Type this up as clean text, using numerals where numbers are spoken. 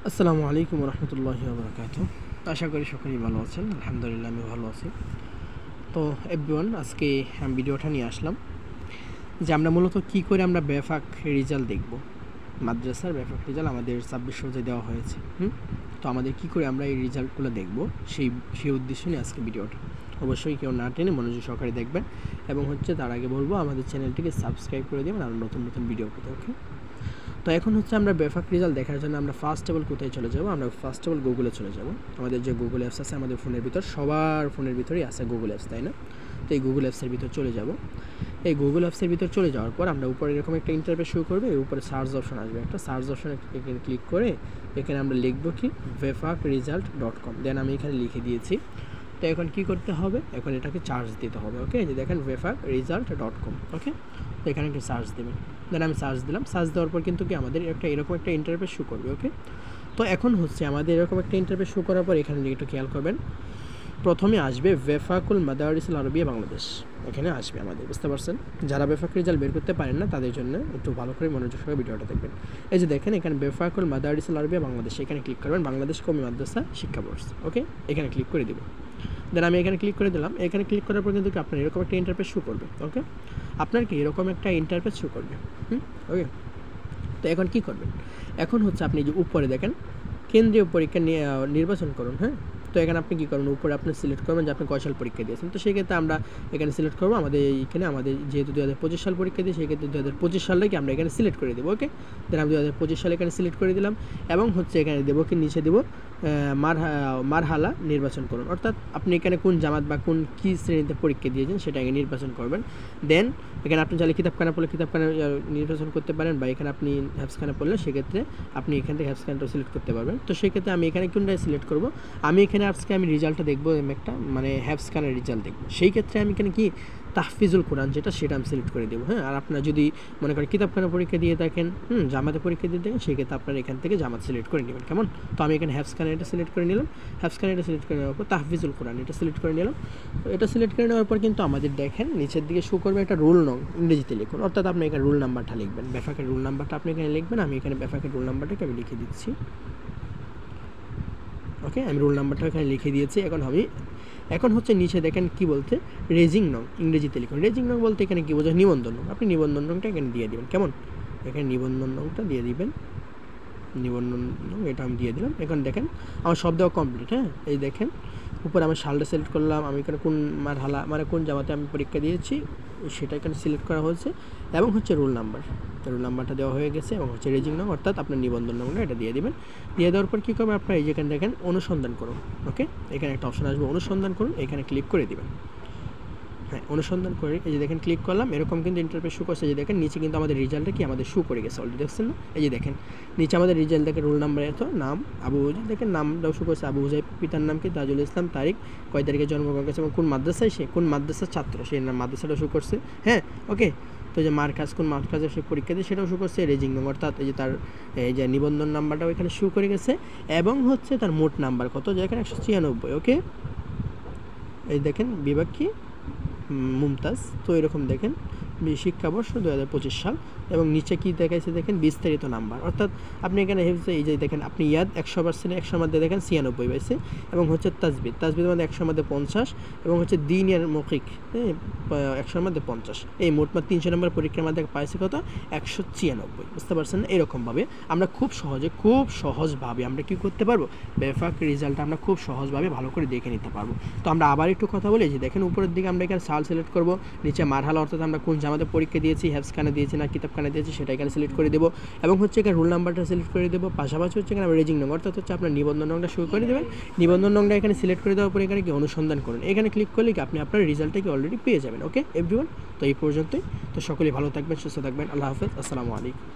আসসালামু আলাইকুম রহমতুল্লাহি ওয়া বারাকাতুহু। আশা করি সকলেই ভালো আছেন। আলহামদুলিল্লাহ আমি ভালো আছি। তো এভরিওয়ান, আজকে আমি ভিডিওটা নিয়ে আসলাম যে আমরা মূলত কী করে আমরা বেফাক রেজাল্ট দেখব। মাদ্রাসার বেফাক রেজাল্ট আমাদের 2600 দেওয়া হয়েছে। তো আমাদের কী করে আমরা এই রেজাল্টগুলো দেখব সেই উদ্দেশ্য নিয়ে আজকে ভিডিওটা। অবশ্যই কেউ না টেনে মনোযোগ সহকারে দেখবেন এবং তার আগে বলবো আমাদের চ্যানেলটিকে সাবস্ক্রাইব করে দেবেন আর নতুন নতুন ভিডিও পেতে। ওকে, তো এখন আমরা বেফাক রেজাল্ট দেখার জন্য আমরা ফার্স্ট অফ অল কোথায় চলে যাব? আমরা ফার্স্ট অফ অল গুগলে চলে যাব। আমাদের যে গুগল অ্যাপস আছে আমাদের ফোনের ভিতর, সবার ফোনের ভিতরেই আছে গুগল অ্যাপস, তাই না? তো এই গুগল অ্যাপসের ভিতর চলে যাব। এই গুগল অ্যাপসের ভিতর চলে যাওয়ার পর আমরা উপরে এরকম একটা ইন্টারফেস শো করবে, এর উপরে সার্চ অপশন আসবে, একটা সার্চ অপশন এখানে ক্লিক করে এখানে আমরা লিখব কি vefakrezalt.com। দেন আমি এখানে লিখে দিয়েছি। তো এখন কী করতে হবে? এখন এটাকে চার্জ দিতে হবে। ওকে, যে দেখেন vefakrezalt.com। ওকে, তো এখানে একটা সার্চ দেবেন। দেন আমি সার্চ দিলাম। সার্চ দেওয়ার পর কিন্তু কি আমাদের এরকম একটা ইন্টারফেস শো করবে। ওকে, তো এখন আমাদের এরকম একটা ইন্টারফেস শো করার পর এখানে একটু খেয়াল করবেন, প্রথমে আসবে বেফাকুল মাদারিসুল আরবিয়া বাংলাদেশ। এখানে আসবে আমাদের, বুঝতে পারছেন? যারা বেফাক রেজাল্ট বের করতে পারেন না তাদের জন্য একটু ভালো করে মনোযোগ সহকারে ভিডিওটা দেখবেন। এই যে দেখেন এখানে বেফাকুল মাদারিসুল আরবিয়া বাংলাদেশ, এখানে ক্লিক করবেন, বাংলাদেশ কওমি মাদ্রাসা শিক্ষা বোর্ড। ওকে, এখানে ক্লিক করে দেব। দেন আমি এখানে ক্লিক করে দিলাম। এখানে ক্লিক করার পর কিন্তু আপনার এরকম একটা ইন্টারফেস শো করবে। ওকে, আপনার কি এরকম একটা ইন্টারফেস শো করবে। ওকে, তো এখন কি করবেন? এখন আপনি যে উপরে দেখেন কেন্দ্রীয় পরীক্ষা নির্বাচন করুন। হ্যাঁ, তো এখানে আপনি কী করবেন? উপরে আপনি সিলেক্ট করবেন যে আপনি কয় সাল পরীক্ষা দিয়েছেন। তো সেক্ষেত্রে আমরা এখানে সিলেক্ট করবো আমাদের যেহেতু 2025 সাল পরীক্ষা দিই, সেক্ষেত্রে 2025 সালটাকে আমরা এখানে সিলেক্ট করে দেবো। ওকে, দেন আমি 2025 সালে এখানে সিলেক্ট করে দিলাম এবং এখানে দেবো কি নিচে দেবো মারহালা নির্বাচন করুন, অর্থাৎ আপনি এখানে কোন জামাত বা কী শ্রেণীতে পরীক্ষা দিয়েছেন সেটা এখানে নির্বাচন করবেন। দেন এখানে আপনি চাইলে কিতাবখানা পড়লে কিতাবখানা নির্বাচন করতে পারেন, বা এখানে আপনি হ্যাফসখানা পড়লে সেক্ষেত্রে আপনি এখান থেকে হ্যাফসখানাটা সিলেক্ট করতে পারবেন। তো সেক্ষেত্রে আমি এখানে কোনটাই সিলেক্ট করবো? আমি এখানে আজকে রেজাল্টটা দেখবো, একটা হ্যাফসখানার রেজাল্ট দেখবো। সেই ক্ষেত্রে আমি এখানে কি তাহফিজুল কোরআন সেটা আমি সিলেক্ট করে দেবো। হ্যাঁ, আর আপনারা যদি মনে করেন কিতাবখানা পরীক্ষা দিয়ে থাকেন, জামাতে পরীক্ষা দিয়ে থাকেন, সেক্ষেত্রে আপনারা এখান থেকে জামাত সিলেক্ট করে নেবেন। কেমন? তো আমি এখানে হ্যাফসখানা এটা সিলেক্ট করে নিলাম। হ্যাফসখানা এটা সিলেক্ট করে নেওয়ার পর তাহফিজুল কোরআন এটা সিলেক্ট করে নিলাম। তো এটা সিলেক্ট করে নেওয়ার পর কিন্তু আমাদের দেখেন নিচের দিকে শো করবে একটা রোল নং, ইংরেজিতে লিখুন, অর্থাৎ আপনি এখানে রোল নাম্বারটা লিখবেন, বেফাকের রোল নাম্বারটা আপনি এখানে লিখবেন। আমি এখানে বেফাকের রোল নাম্বারটাকে আমি লিখে দিচ্ছি। ওকে, আমি রোল নাম্বারটা এখানে লিখে দিয়েছি। এখন নিচে দেখেন কি বলতে, রেজিং নং, ইংরেজিতে লিখুন। রেজিং নং বলতে এখানে কি বোঝায়? নিবন্ধন নং। আপনি নিবন্ধন নংটা এখানে দিয়ে দিবেন। কেমন? এখানে নিবন্ধন নংটা দিয়ে দিবেন। নিবন্ধন নং এটা আমি দিয়ে দিলাম। এখন দেখেন আমার সব দেওয়া কমপ্লিট। হ্যাঁ, এই দেখেন উপরে আমার সালটা সিলেক্ট করলাম, আমি এখানে কোন মারহালা কোন জামাতে আমি পরীক্ষা দিয়েছি সেটা এখানে সিলেক্ট করা হয়েছে এবং রোল নাম্বারটা দেওয়া হয়ে গেছে এবং রেজিং নং, অর্থাৎ আপনার নিবন্ধন নম্বরটা এটা দিয়ে দিবেন। দিয়ে দেওয়ার পর কী করবেন? আপনার এই যেখানে দেখেন অনুসন্ধান করুন। ওকে, এখানে একটা অপশন আসবে অনুসন্ধান করুন, এখানে ক্লিক করে দিবেন। হ্যাঁ, অনুসন্ধান করে এই যে দেখেন ক্লিক করলাম, এরকম কিন্তু ইন্টারফেস শো করছে। যে দেখেন নিচে কিন্তু আমাদের রেজাল্টটা কি আমাদের শো করে গেছে অলরেডি, দেখছেন না? এই যে দেখেন নিচে আমাদের রেজাল্ট দেখেন, রোল নাম্বার এত, নাম আবু হুজাই, দেখেন নামটাও শো করছে আবু হুজাই, পিতার নাম কি তাজুল ইসলাম, তারিখ কয় তারিখে জন্মগ্রহণ করেছে এবং কোন মাদ্রাসায় কোন মাদ্রাসার ছাত্র সেই মাদ্রাসাটা শো করছে। হ্যাঁ, ওকে, তো যে মার্কাজ কোন মার্কাজে সে পরীক্ষা দিয়ে সেটাও শো করছে। রেজিং নং অর্থাৎ এই যে তার এই যে নিবন্ধন নাম্বারটাও এখানে শো করে গেছে এবং তার মোট নাম্বার কত, যে এখানে 196। ওকে, এই দেখেন বিভাগ কি মুমতাজ। তো এরকম দেখেন শিক্ষাবর্ষ 2025 সাল এবং নিচে কি দেখাইছে দেখেন বিস্তারিত নাম্বার, অর্থাৎ আপনি এখানে এই যে দেখেন আপনি ইয়াদ 100% 100 মধ্যে দেখেন 96 পাইছে এবং তাজবিদ মধ্যে 100 মধ্যে 50 এবং দিনের মৌখিক 100 মধ্যে 50, এই মোট 300 নম্বর পরীক্ষার মধ্যে পাইছে কত 196। বুঝতে পারছেন? এরকমভাবে আমরা খুব সহজভাবে আমরা কি করতে পারবো? বেফাক রেজাল্টটা আমরা খুব সহজভাবে ভালো করে দেখে নিতে পারবো। তো আমরা আবার একটু কথা বলি, যে দেখেন উপরের দিকে আমরা এখানে সাল সিলেক্ট করবো, নিচে মারহালা অর্থাৎ আমরা কোন জামাতে পরীক্ষা দিয়েছি, হ্যাফসখানা দিয়েছি না কিতাবখানা দিয়েছি সেটা এখানে সিলেক্ট করে দেবো এবং এখানে রোল নাম্বারটা সিলেক্ট করে দেবো। পাশাপাশি এখানে রেজিং নং অর্থাৎ আপনার নিবন্ধন নংটা শুরু করে দেবেন। নিবন্ধন নংটা এখানে সিলেক্ট করে দেওয়ার পরে এখানে কি অনুসন্ধান করুন, এখানে ক্লিক করলে কি আপনি আপনার রেজাল্টটাকে অলরেডি পেয়ে যাবেন। ওকে এভরিওয়ান, তো এই পর্যন্তই। তো সকলেই ভালো থাকবেন, সুস্থ থাকবেন। আল্লাহ হাফেজ, আসসালামু আলাইকুম।